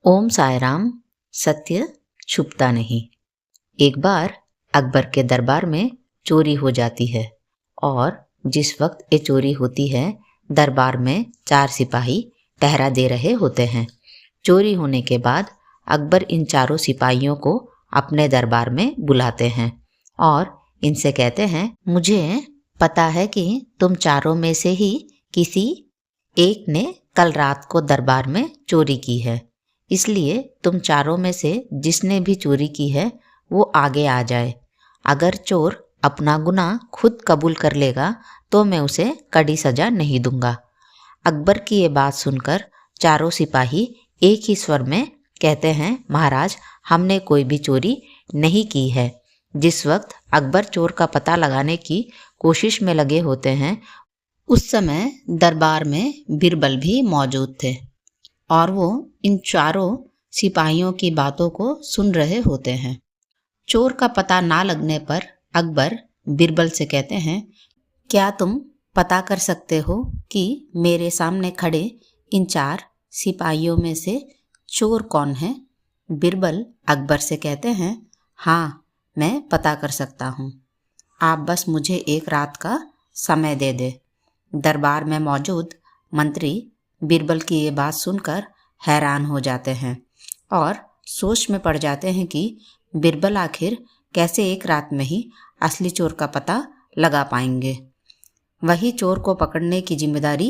ओम साईराम। सत्य छुपता नहीं। एक बार अकबर के दरबार में चोरी हो जाती है और जिस वक्त ये चोरी होती है दरबार में 4 सिपाही पहरा दे रहे होते हैं। चोरी होने के बाद अकबर इन चारों सिपाहियों को अपने दरबार में बुलाते हैं और इनसे कहते हैं, मुझे पता है कि तुम चारों में से ही किसी एक ने कल रात को दरबार में चोरी की है, इसलिए तुम चारों में से जिसने भी चोरी की है वो आगे आ जाए। अगर चोर अपना गुनाह खुद कबूल कर लेगा तो मैं उसे कड़ी सजा नहीं दूंगा। अकबर की ये बात सुनकर चारों सिपाही एक ही स्वर में कहते हैं, महाराज, हमने कोई भी चोरी नहीं की है। जिस वक्त अकबर चोर का पता लगाने की कोशिश में लगे होते हैं उस समय दरबार में बिरबल भी मौजूद थे और वो इन चारों सिपाहियों की बातों को सुन रहे होते हैं। चोर का पता ना लगने पर अकबर बिरबल से कहते हैं, क्या तुम पता कर सकते हो कि मेरे सामने खड़े इन 4 सिपाहियों में से चोर कौन है? बिरबल अकबर से कहते हैं, हाँ, मैं पता कर सकता हूँ। आप बस मुझे एक रात का समय दे दे। दरबार में मौजूद मंत्री बिरबल की ये बात सुनकर हैरान हो जाते हैं और सोच में पड़ जाते हैं कि बिरबल आखिर कैसे एक रात में ही असली चोर का पता लगा पाएंगे। वही चोर को पकड़ने की जिम्मेदारी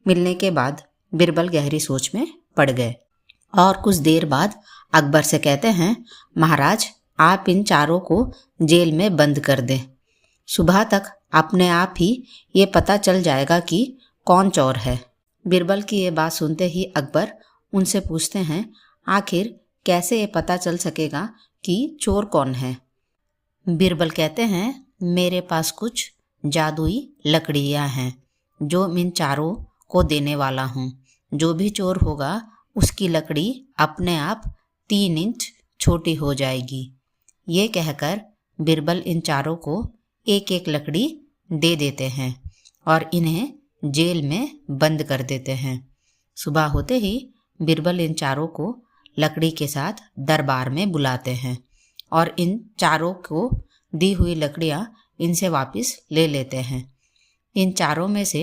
मिलने के बाद बिरबल गहरी सोच में पड़ गए और कुछ देर बाद अकबर से कहते हैं, महाराज, आप इन चारों को जेल में बंद कर दें। सुबह तक अपने आप ही ये पता चल जाएगा कि कौन चोर है। बिरबल की ये बात सुनते ही अकबर उनसे पूछते हैं, आखिर कैसे ये पता चल सकेगा कि चोर कौन है? बिरबल कहते हैं, मेरे पास कुछ जादुई लकड़ियाँ हैं जो इन चारों को देने वाला हूँ। जो भी चोर होगा उसकी लकड़ी अपने आप 3 इंच छोटी हो जाएगी। ये कहकर बिरबल इन चारों को एक एक लकड़ी दे देते हैं और इन्हें जेल में बंद कर देते हैं। सुबह होते ही बिरबल इन चारों को लकड़ी के साथ दरबार में बुलाते हैं और इन चारों को दी हुई लकड़ियाँ इनसे वापस ले लेते हैं। इन चारों में से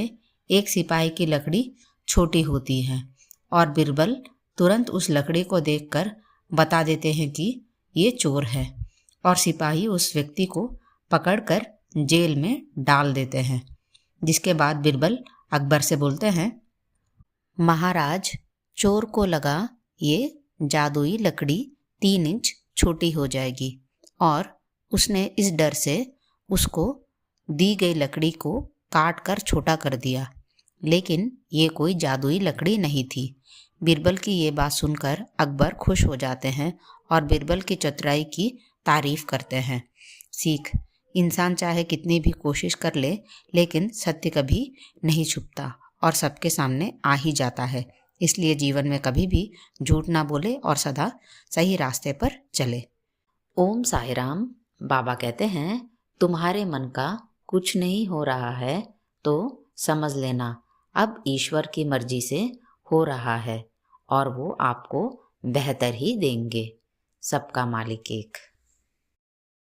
एक सिपाही की लकड़ी छोटी होती है और बिरबल तुरंत उस लकड़ी को देखकर बता देते हैं कि ये चोर है और सिपाही उस व्यक्ति को पकड़कर जेल में डाल देते हैं। जिसके बाद बिरबल अकबर से बोलते हैं, महाराज, चोर को लगा ये जादुई लकड़ी 3 इंच छोटी हो जाएगी और उसने इस डर से उसको दी गई लकड़ी को काट कर छोटा कर दिया, लेकिन ये कोई जादुई लकड़ी नहीं थी। बिरबल की ये बात सुनकर अकबर खुश हो जाते हैं और बिरबल की चतुराई की तारीफ करते हैं। सीख, इंसान चाहे कितनी भी कोशिश कर ले लेकिन सत्य कभी नहीं छुपता और सबके सामने आ ही जाता है। इसलिए जीवन में कभी भी झूठ ना बोले और सदा सही रास्ते पर चले। ओम साईराम। बाबा कहते हैं, तुम्हारे मन का कुछ नहीं हो रहा है तो समझ लेना अब ईश्वर की मर्जी से हो रहा है और वो आपको बेहतर ही देंगे। सबका मालिक एक।